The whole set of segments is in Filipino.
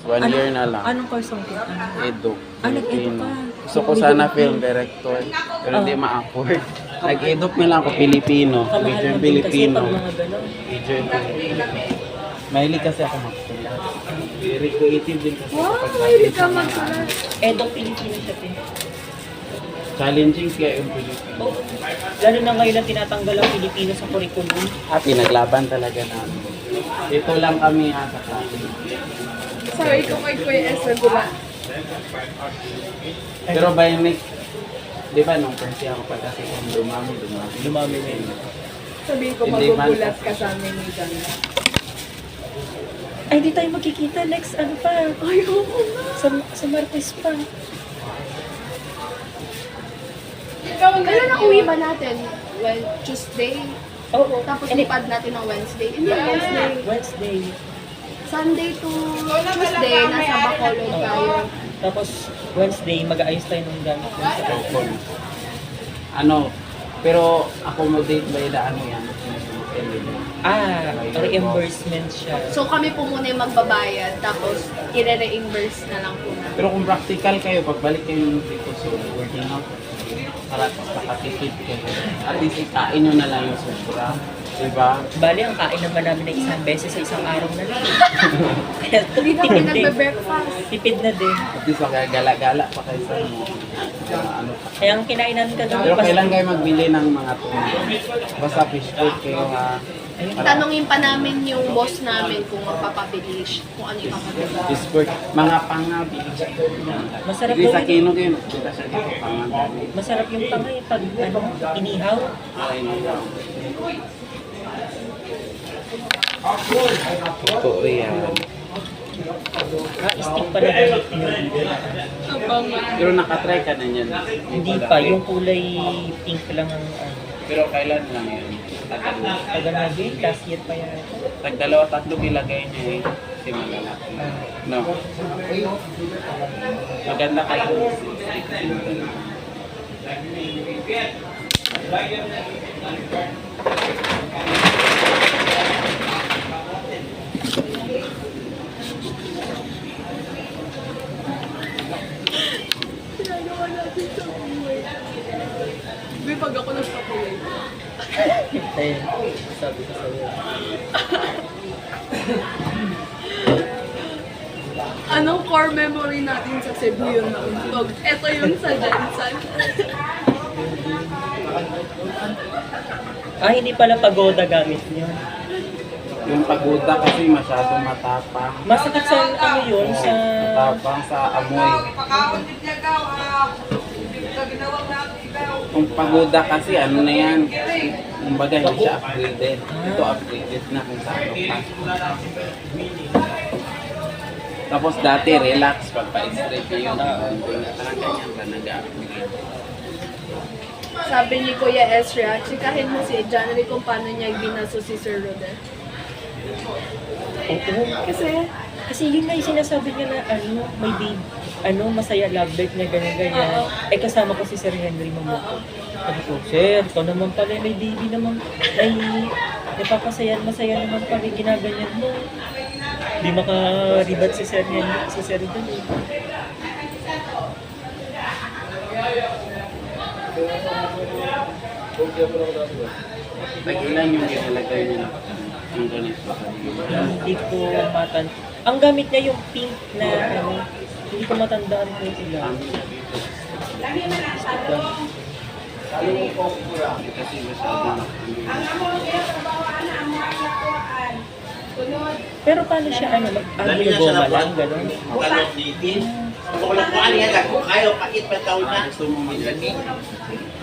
1 year na lang. Anong course ang Edu. nag-edu Filipino. ka. Gusto ko sana film director. Pero hindi ma-afford. Nag-edu na lang ako Pilipino. Major Kamahal mo din kasi Filipino. pag mga gano'n. Major Filipino. Mahilig kasi ako magsulat. Very creative din kasi Wow, kapag mahilig sa ka mga magsulat. Edong Pilipino siya din. challenging kaya yung Pilipino. Oh, lalo na ngayon ang tinatanggal ang Pilipino sa curriculum. Pinaglaban talaga namin. Dito lang kami sa klase. Sorry kung kay Kuya Esther Gula. Pero by next, di ba nung first year ako pa kasi kung dumami. Lumami na yun. Sabihin ko Hindi man. magugulat ka sa amin ni John. Ay, di tayo magkikita next, ano pa? Ay, oo nga. Sa Martes pa. Kailan ang uwi ba natin? Well, Tuesday. Oo. Tapos Hindi, lipad natin ng Wednesday. Hindi, Wednesday. Wednesday. Sunday to Tuesday, nasa Bacolod tayo. Tapos Wednesday, mag-aayos tayo ng gamit mo sa Open. Ano, pero accommodate by the ano yan? Reimbursement siya. So kami po muna yung magbabayad, tapos i-reimburse na lang po natin. Pero kung practical kayo, pagbalik kayo dito, so working out, para nakatipid kayo. At least ikain nyo na lang yung sobra. Diba? Bali, ang kain naman namin ng isang beses sa isang araw na lang. Kaya Hindi kami tipid din. nagbe-breakfast. Tipid na din. At least gala-gala pa kayo sa ano pa. Kaya ang kinain namin Pero kagabi kailan kayo magbili ng mga tuna? Basta fish food kayo ha. Tanungin pa namin yung boss namin kung magpapabili siya, kung ano yung papabili. Fish food. Mga pangabi. Masarap Hindi po sa yun. kino kayo. Kita siya dito pangabi. Masarap yung tangay pag ano, inihaw. Okay na. Totoo yan. Stick pa na gamit nyo. Pero nakatry ka na yan. Hindi pa, yung kulay pink lang ang ano. Pero kailan lang yan? Tagal na. Tagal na din, last year pa yan. Tag dalawa, tatlo ilagay niya eh. Kasi malalaki. No. Maganda kayo. Ginagawa natin sa buhay. Di pag ako nasa buhay. Ayun, sabi ko sa'yo. Anong core memory natin sa Cebu yun na untog? Ito yung sa Jensen. Hindi pala pagoda gamit nyo. Yung pagoda kasi masyadong matapang. Masakit sa ano yun, sa... Matapang sa amoy. Kung pagoda kasi ano na yan. Kumbaga hindi siya upgraded. Ito upgraded na kung sa ano pa. Tapos dati relax pagpa-straight ngayon. Parang ganyan ba nag-upgrade. Sabi ni Kuya Ezra, chikahin mo si John Lee kung paano niya binaso si Sir Rodel. Oo. Kasi yun nga yung sinasabi niya na ano, may baby, ano, masaya love life niya, ganyan-ganyan. Kasama ko si Sir Henry Mamuko. Sabi ko, Sir, ito naman pala, may baby naman, ay, masaya naman pala, ginaganyan mo. Hindi makaribat si Sir Henry, si Sir Henry. Nag-ilan yung ginalagay niya ng ganito. Hindi ko matan. Ang gamit niya yung pink na ano, hindi ko matandaan kung ilan. Kasi masyadong Pero paano siya ano, mag-goma lang, gano'n? gusto mo mag-ganito.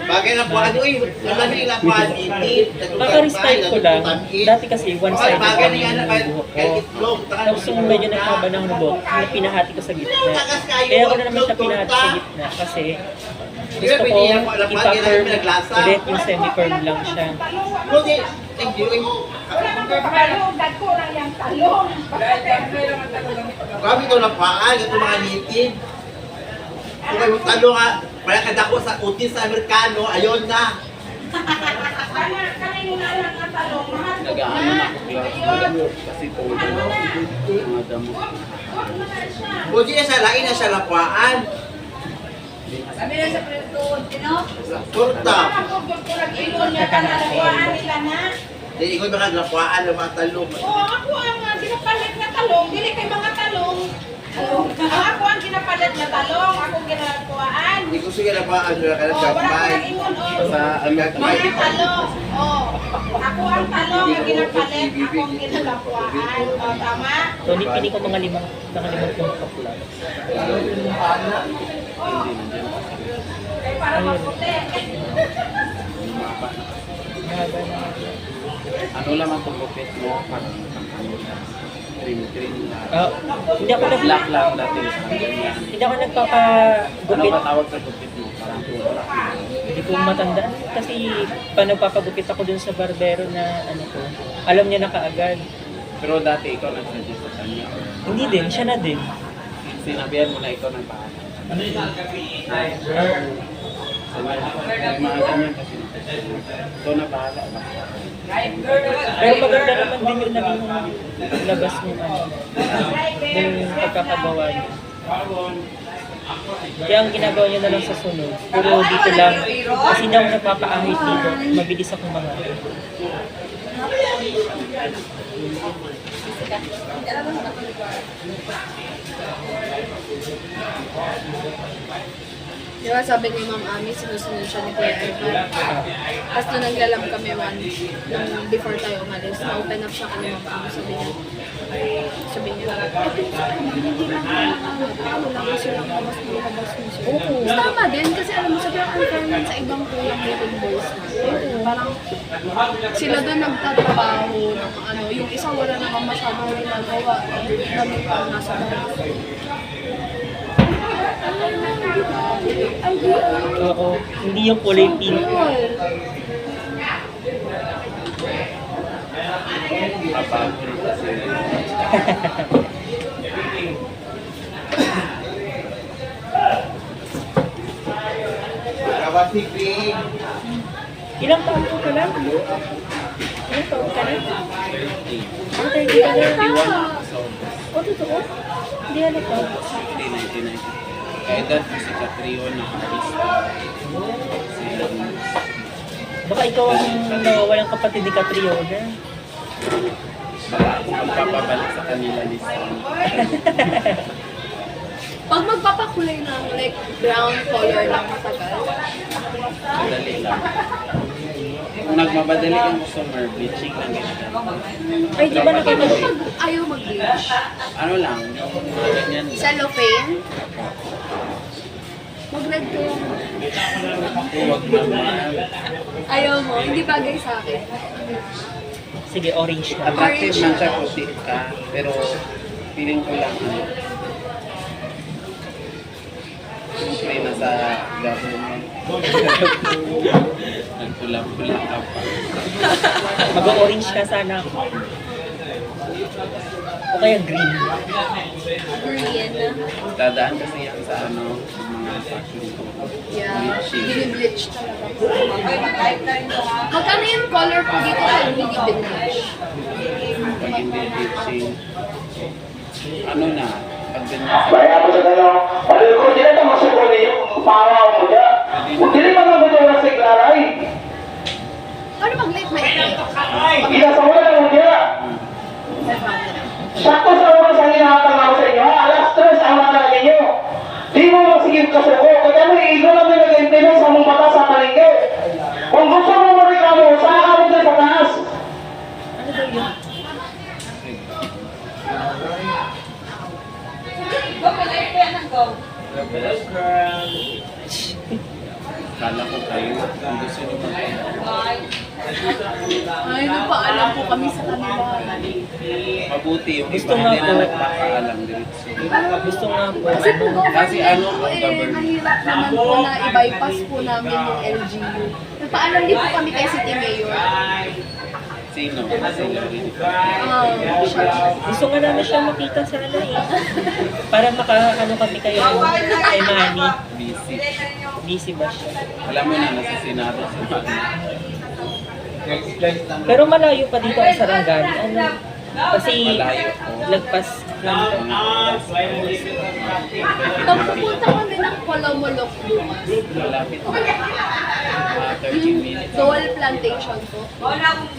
Bagay na po ano eh, nalami lang po anitid. Kaka-restyle ko lang. Dati kasi one-sided Bagay lang na yan, yung buhok ko. kahit itlog. Tapos yung medyo nagkaba ng buhok, na pinahati ko sa gitna. Kaya ko na naman siya pinahati sa gitna kasi gusto ko ipa-curve ulit yung semi-curve lang siya. Kundi, thank you. Grabe ito lang paan, ito mga anitid. Kung kayo talo nga, wala kadako sa utis sa Amerikano, ayun na. Nag-ano na ako class. Kasi po, mga damo. Kung di na siya, lain na siya lakwaan. Kami na sa Preton, no? Kurta. Ilon niya ka na lakuhaan nila na. Di ikaw baka lakwaan ng mga talong. Oo, ako ang ginapalit na talong. Dili kay mga talong. Ako ang ginapalit na talong. Ako ang ginalakuhaan. Hindi ko sige lakwaan sila ka ng Oh, wala ko gagmay. nang ingon, oh. Sa ano, Mga talong. Oh. Ako ang talong ang ginapalit. Ako ang ginalakuhaan. Oh, tama? Tony, pili ko mga limang pong kapla. Kaya para maputi. Mahaba na. ano lang ang tugupit mo, parang ano lang, trim na. Ah, hindi ako Black lang dati sa ganyan. hindi ako Ano nagpapagupit. ba tawag sa gupit mo? Parang tulak. Hindi ko matandaan kasi pa nagpapagupit ako dun sa barbero na ano ko. Alam niya na kaagad. Pero dati ikaw nag-suggest sa kanya or Hindi din, siya na din. sinabihan mo na ikaw ng paano. May mga ganyan kasi. Ikaw na bahala ba? Pero maganda naman din yung naging labas ng ano, ng pagkakagawa niya. Kaya ang ginagawa niya na lang sa sunod, puro dito lang, kasi hindi ako nagpapaahit dito, mabilis akong mga. Di ba sabi ni Ma'am Ami, sinusunod siya ni Kuya Ivan. Tapos nung naglalam kami once, nung before tayo umalis, na-open up siya kay Ma'am Ami. Sabi niya, hindi lang wala kasi lang labas mo siya. Oo. Tama din, kasi alam mo, sabi ang unfairness sa ibang kulang little boys natin. Parang sila doon nagtatrabaho ng ano, yung isa wala naman masyadong ginagawa. Dami pa nasa bahay. Oo, hindi yung kulay pink. Papago rin kasi. Kawasi green. Ilang taon ko ka lang? Ilang taon ka na? Ang 30 ka na? 31 so O, totoo? Hindi ano pa. 1990. Kaya dati si Catrio naka-arista. Baka ikaw ang nawawalang kapatid ni Catriona. Baka ako magpapabalik sa kanila lista. Pag magpapakulay ng like brown color lang matagal, Madali lang. Kung nagmabadali kang customer, bleaching lang ginagawa. Ay, di ba ano nakita pag ayaw mag-bleach? Ano lang, yung mga ganyan lang. Cellophane? Mag-red kayo. Huwag naman. Ayaw mo, hindi bagay sa akin. Sige, orange na. Attractive man siya puti ka, pero feeling ko lang ano. Siyempre nasa government. Nagpula-pula ka pa. Mag-orange ka sana. O kaya green. Green. Dadaan kasi yan sa ano, mga fashion ko. Yeah. Bleaching. Binibleach talaga. Magkano yung color po dito sa hindi binibleach? Pag hindi bleaching, ano na, pag ganyan sa Bayan mo sa tanong, paano ko sila na masuko niyo, pahaw mo niya. Kung dili mga gusto na sa iklaray, Paano mag-light maikli? ila sa wala mo niya. Sakto sa oras ang hinahatang ako sa inyo, alas 3 ang mga ninyo. Di mo magsigil kasuko, kaya mo iigo lang may nag-implement sa mong mata sa palengke. Kung gusto mo marikamo, saan ka mo sa taas? Ano daw yun? kala ko kayo, kung gusto nyo mag Ay, nagpaalam po kami sa kanila. mabuti yung Gusto iba nga hindi na po. nagpapaalam diretso. Gusto nga po. Kasi po Kasi ano po, eh, government. mahirap naman po na i-bypass po namin yung LGU. Nagpaalam din po kami kay City Mayor. Sino? Sino rin? Gusto nga namin siya makita sana eh. Para makaano kami kayo kay Manny. Busy. Busy ba siya? Alam mo na, nasa Senado si Manny. Pero malayo pa dito ang Sarangani. Ano? Kasi Malayo po. lagpas Pag pupunta kami ng Colomolok bukas, Malapit na. Mga 13 minutes. Dole Plantation po. Malapit.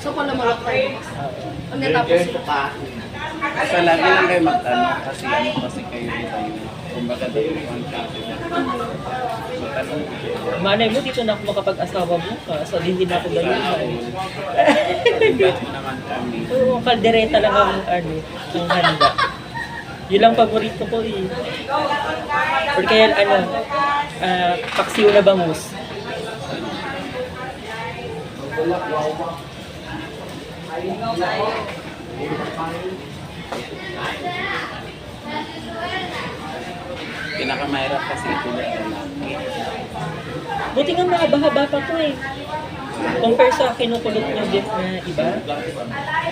So Colomolok tayo bukas. Pag natapos po. Basta lagi lang kayo magtanong kasi kayo dito yung kumbaga dito yung country. Magtanong. Manay mo, dito na ako makapag-asawa bukas. So, hindi na ako ganyan. Invite mo naman kami. Oo, kaldereta lang ang handa. Yun lang paborito ko eh. Or kaya paksiw na bangus. Pinakamahirap kasi ito na lalaki. Buti nga mahaba-haba pa to eh. Compare sa kinukulot niyo din na iba.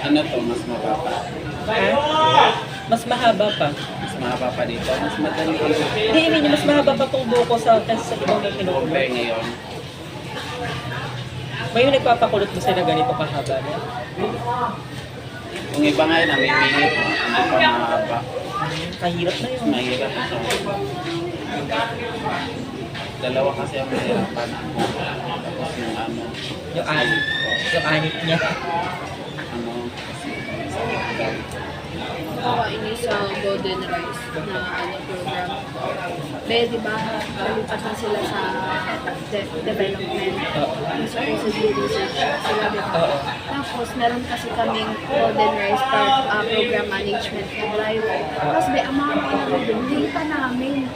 Ano to, mas mababa. Ha? Mas mahaba pa. Mas mahaba pa dito. Mas madali. Hindi, I mean, mas mahaba pa tong buko sa sa ibang na kinukulot. Compare ngayon. May yung nagpapakulot mo sila ganito kahaba na. Kung iba nga yun, namimingit. Hindi pa mahaba. Kahirap na yun. Mahirap na siya. Dalawa kasi ang mahirapan ako. Tapos yung ano. Yung anit. Yung anit niya. Ano. Sakit daw. Nakakaini sa Golden Rice na program. Be, di ba, nalipat na sila sa development. Oo. Supposedly research sila, di ba? Oo. Tapos, meron kasi kaming Golden Rice program management na driver. Tapos, be, ang mga mga doon, data namin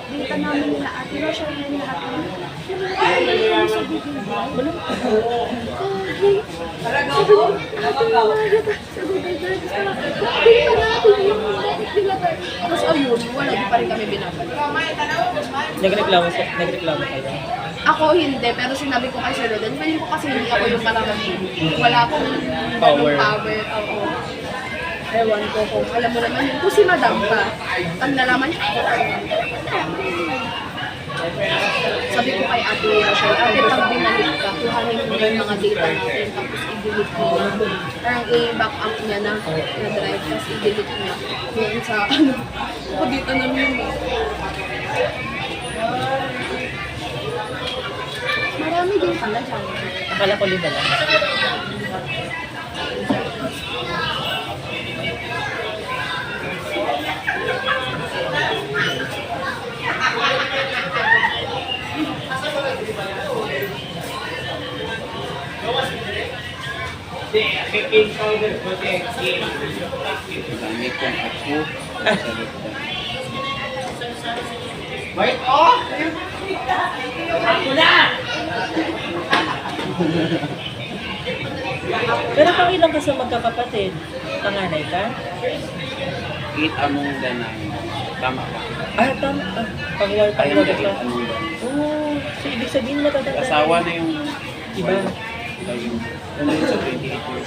nila at share na lahat. Wala. Tapos ayun, wala pa rin kami binabalik. Nagreklamo kayo. Ako hindi, pero sinabi ko kay Sir Rodan, feeling ko kasi hindi ako yung parang wala akong Power. power. Oo. Ewan ko kung alam mo naman yun. Kung si Madam pa, pag nalaman niya, sabi ko kay Ate Rachel, Ate, pag binalik ka, kuhanin mo yung mga data natin, tapos i-delete mo na. Parang i-back up niya na drive, tapos i-delete niya. Yun sa ano, ako dito namin yun. Marami din pala dyan. Akala ko 5 lang. Gamit kong ako. Wait, oh! Pero pang ilang ka sa magkakapatid? Panganay ka? Kita mong ganang. Tama ka. Ah, tama. Pangwal Ayun na ka. mong ganang. Oo. So, ibig sabihin matatanda. Asawa na yung Iba. Iba yung sa 28 years old.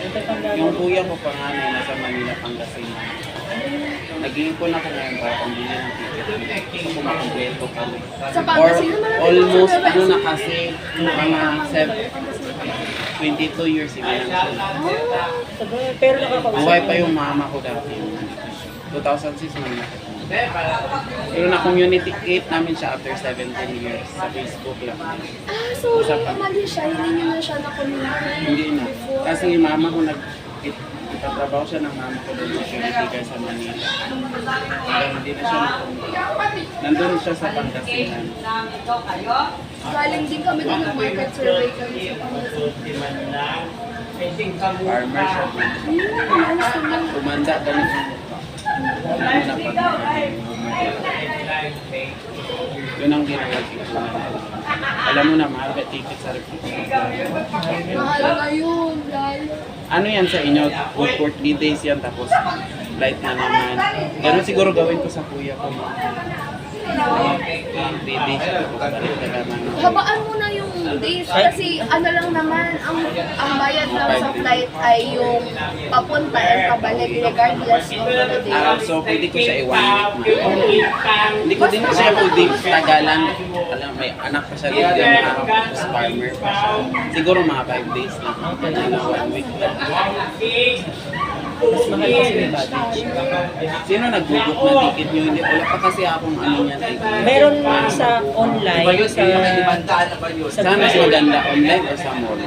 Matatanda na. Yung kuya ko pa nga na nasa Manila, Pangasinan. Nag-iipon ako ngayon para pambili ng ticket. Gusto ko makompleto kami. Sa Pangasinan, Or marami almost pa sa ano na kasi, mga 22 years si Manang. Sabay, pero nakakausap. Buhay pa yung mama ko dati. 2006 naman ako. Pero na-community namin siya after 17 years sa Facebook lang. Ah, so mali siya, hindi niyo na siya na-communicate. Hindi na. Kasi yung mama ko nagtatrabaho siya ng mama ko doon sa security guard sa Manila. Kaya hindi na siya nandun siya sa Pangasinan. Galing din kami doon ng market survey kami sa Pangasinan. Farmer siya doon. Alas naman. Umanda dali sa yun ang ginagawa. Alam mo na, mahal ka ticket sa refugee. Mahal na yun, lalo. Ano yan sa inyo? Good 40 days yan, tapos flight na naman. Ganun siguro gawin ko sa kuya ko. 3 days tapos balik ka naman. Habaan mo na yung days kasi ano lang naman, ang bayad lang sa flight ay yung papunta and pabalik regardless of the day. So pwede ko siya i-1 week na. Hindi ko din siya pwede tagalan. Alam, may anak pa siya dito, mga farmer pa siya. Siguro mga 5 days na. Ano, 1 week na. Mas mahal kasi may baggage. Sino nag-book na ticket nyo? Hindi, wala pa kasi akong ano niyan. Meron sa online, sa Saan mas maganda? Online o sa mall?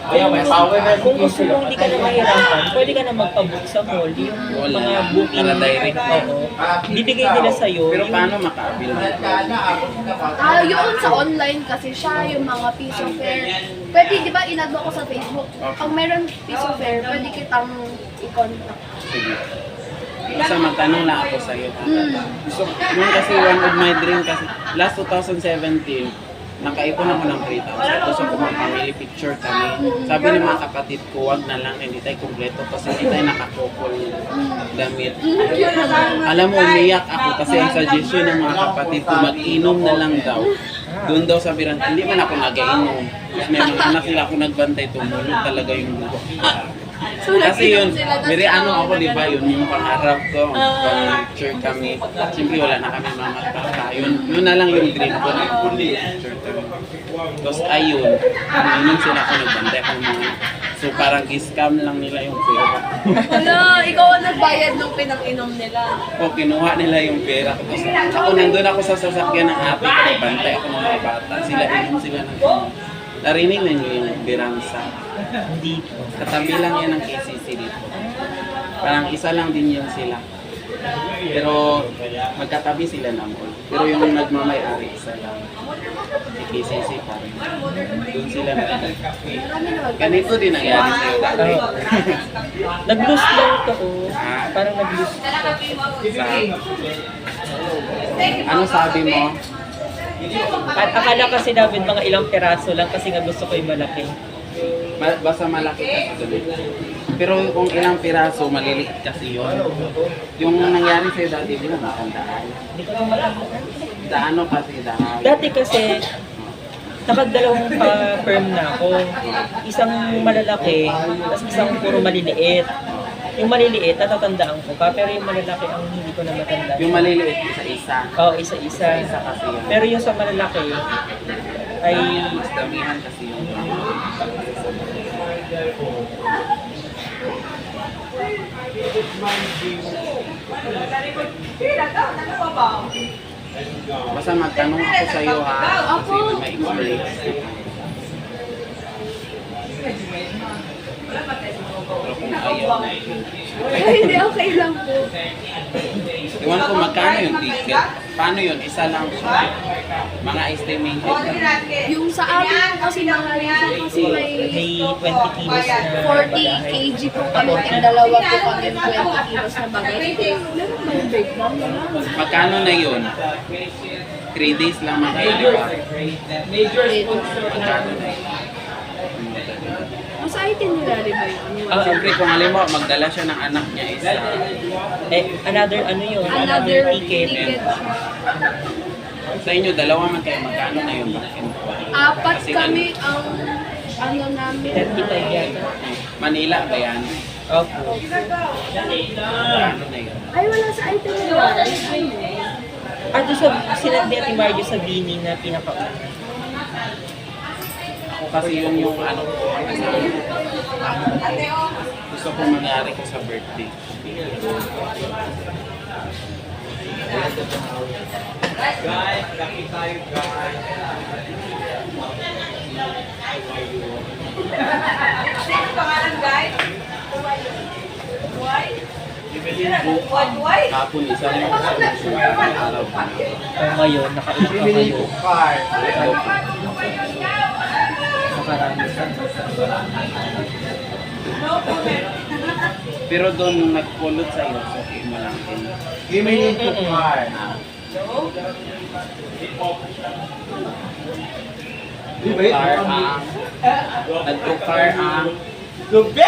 kung gusto mong hindi ka na mahirapan, pwede ka na magpa-book sa mall. Yung mga booking, Para direct. oo, bibigay nila sa'yo. Pero yung- paano makabil na? Yun sa online kasi siya, yung mga piece of fare. Pwede, di ba, inad mo ko sa Facebook. Pag meron piece of fare, pwede kitang i-contact. Sige. Basta magtanong lang ako sa'yo. So, yun kasi one of my dream kasi last 2017, nakaipon ako ng 3,000. Gusto ko mag-family picture kami. Sabi ng mga kapatid ko, wag na lang, hindi tayo kumpleto kasi hindi tayo nakakupol damit. Alam mo, umiyak ako kasi ang suggestion ng mga kapatid ko, mag-inom na lang daw. Doon daw sa Biran, hindi man ako nag-inom. May mga anak nila ako nagbantay, tumulog talaga yung dugo. Kasi yun, very ano ako, di ba, yun yung pangarap ko, pang-picture kami. Siyempre wala na kami mama at papa. Yun na lang yung dream ko na picture kami. Tapos ayun, yun sila ako nagbantay ako mga. So parang i-scam lang nila yung pera. Wala, ikaw ang nagbayad nung pinang-inom nila. O kinuha nila yung pera ko. Tapos ako nandun ako sa sasakyan ng ate ko, nagbantay ako ng mga bata. Sila inom sila ng narinig na nyo yung biransa. Hindi po. Katabi lang yan ng KCC dito. Parang isa lang din yun sila. Pero magkatabi sila ng mall. Pero yung nagmamay-ari isa lang. Si KCC pa rin. Doon sila ganito din nangyari sa'yo dati. Oo. Nag-lose lang to, oh. Parang nag-lose. Ano sabi mo? At akala kasi namin mga ilang peraso lang kasi nga gusto ko yung malaki. Basta malaki kasi doon. Pero kung ilang piraso, maliliit kasi yun. Yung nangyari sa'yo dati, di ba matandaan? Hindi ko na matandaan. Daano kasi dahil. Dati kasi, nakagdalawang pa-firm na ako. Isang malalaki, tapos isang puro maliliit. Yung maliliit, natatandaan ko pa, pero yung malalaki ang hindi ko na matandaan. Yung maliliit, isa-isa. Oo, isa-isa. Isa kasi yun. Pero yung sa malalaki, ay Mas damihan kasi yun. Basta magtanong ako sa iyo ha. Kasi may experience. Pero kung ayaw, Ay, hindi, okay lang po. iwan ko magkano yung ticket. Paano yun? Isa lang siya. Mga estimated. Yung sa amin kasi mga kasi may may 20 kilos na 40 kg po kami and dalawa po kami 20 kilos na bagay. Meron ba yung breakdown? Magkano na yun? 3 days lang magkano, di ba? Magkano na yun? Sa itinerary ba yun? Siyempre kung halimbawa magdala siya ng anak niya isa, another ano yun, another ticket. sa inyo dalawa man kayo, magkano na yun? Apat Kasi kami ang ano namin. 35 yata. Manila ba yan? Opo. Magkano na yun? Ay, wala sa itinerary. Doon sa sinad ni Ate Marjo sa Bini na pinaka Ako kasi yun yung ano ko, gusto ko mangyari ko sa birthday. Hapon isa rin ako sa araw ko. ngayon, nakailan ka kayo. Nakarami sa Pero doon nung nagpulot sa iyo, so mo lang din. Car ang nagtukar ang Gabi!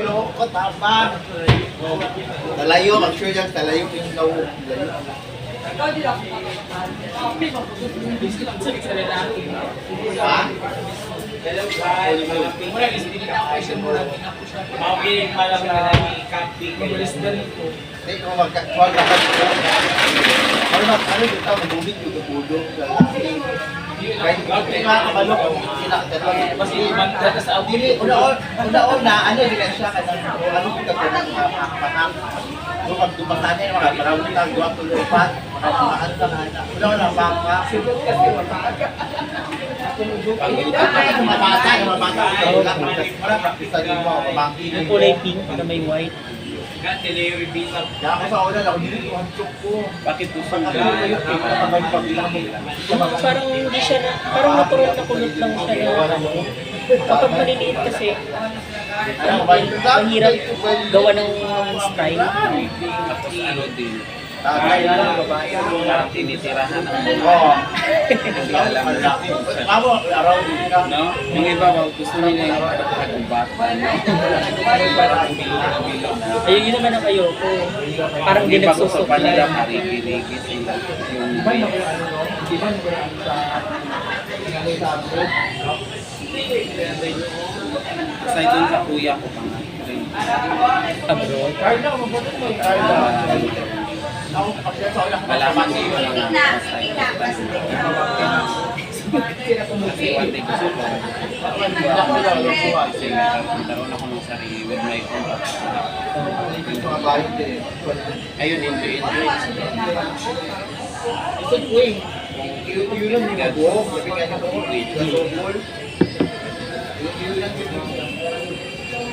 Loko, tama. Talayo, mag-sure yan. Talayo yung layo. Ha? Hindi ko magkakawag na ano dito, magbubit ko tutudo. Kahit hindi makakabalo ko, una-una, ano, hindi ka siya, ano ko ka nung magdumatan niya, mga maraming nagawa ko lupat, makakamaan na, una-una, baka, yung mga bata, wala practice din mo, pamangkin. Yung kulay pink na may white. Kaya ako sa una, ako dito yung handsok ko. Bakit gusto mo Parang hindi siya na, parang natural na kulot lang siya na ano. Kapag maliliit kasi, mahirap gawa ng style. Tapos ano din, Tatay na, babae. tinitirahan ang mga Oo. hindi alam na kung saan. Ako, araw din ka. No? Yung iba ba, gusto nila yung pagkakubatan. Ayun, yun naman ang ayoko. Parang di Yung iba gusto pa nagsusuklay. nila, marigiligi sila. Yung aside dun sa kuya ko pa nga. Abroad. Malaman ko yung mga aside. Kasi one day gusto ko. Kasi nagkaroon ako ng sarili with my contact. Ayun, enjoy.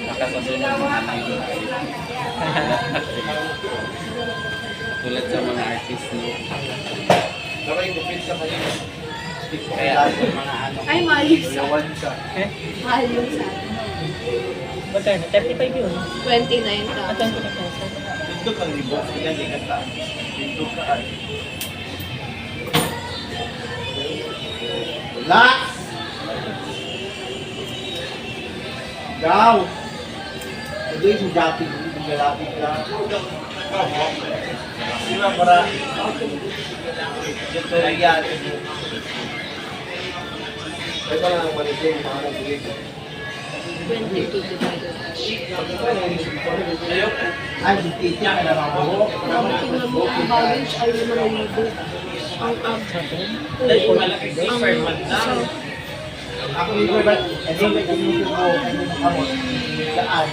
Nakasasunod mga na yun. Tulad sa mga artist, no? Kaya mga ano, Ay, mahal yung sa. Eh? Mahal yung sa. Magkano? 35 yun. 29 ka. At 20,000. Dito kang libok, yan din kanta. Dito ka ay. Relax! Daw! Hindi yung dati, yung lalaki ka. Di ba para? Ito yan. Ito lang ang maligay, mga maligay. 22 divided. Ay, hindi niya kailangan mo. Tingnan mo, ang baggage ay 5,000. Ang Dahil malaki ang Ako dito ba? Hindi ba yung mo? Ano yung kamot? Daan.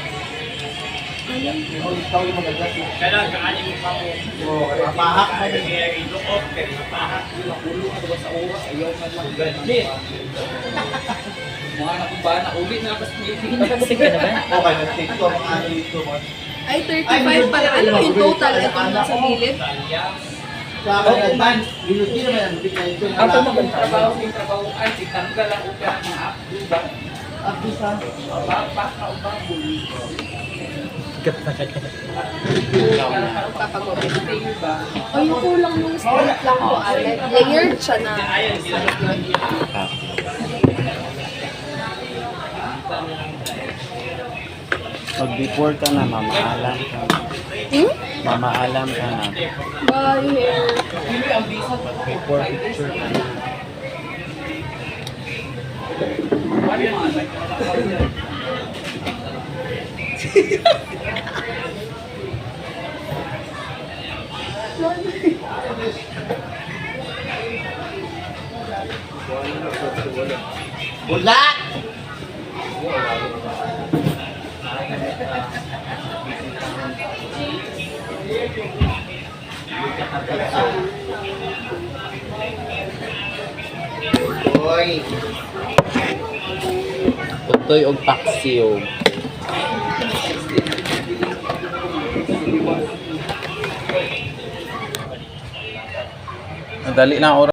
Ikaw yung magagas. Kailangan kaanin mo pa mo. Oo, mapahak mo. Kaya i-look kaya mapahak. Ulo ka ba sa oras? Ayaw ka lang. Ganit. Mga nakumba na uli na labas Pilipinas. Nakabusig ka naman? Okay, nag-take to. Mga ano dito mo. ay 35 pala. Alam mo yung total ito na sa gilid? Sa akin, man, hindi naman ang bigay ito. Ako naman Trabaho yung trabaho ay si tanggal ang upera ng diba? Ako sa... Baka ubang buli. Papagupit. Diba? O yung kulang yung straight lang po, Alec. Layered siya na. Ayan sila. Pag before ka na, mamaalam ka. Hmm? Mamaalam ka na. Bye, hair. Before picture ka na. Bulat! Hoy! Tutoy og paksiw. Madali lang oras.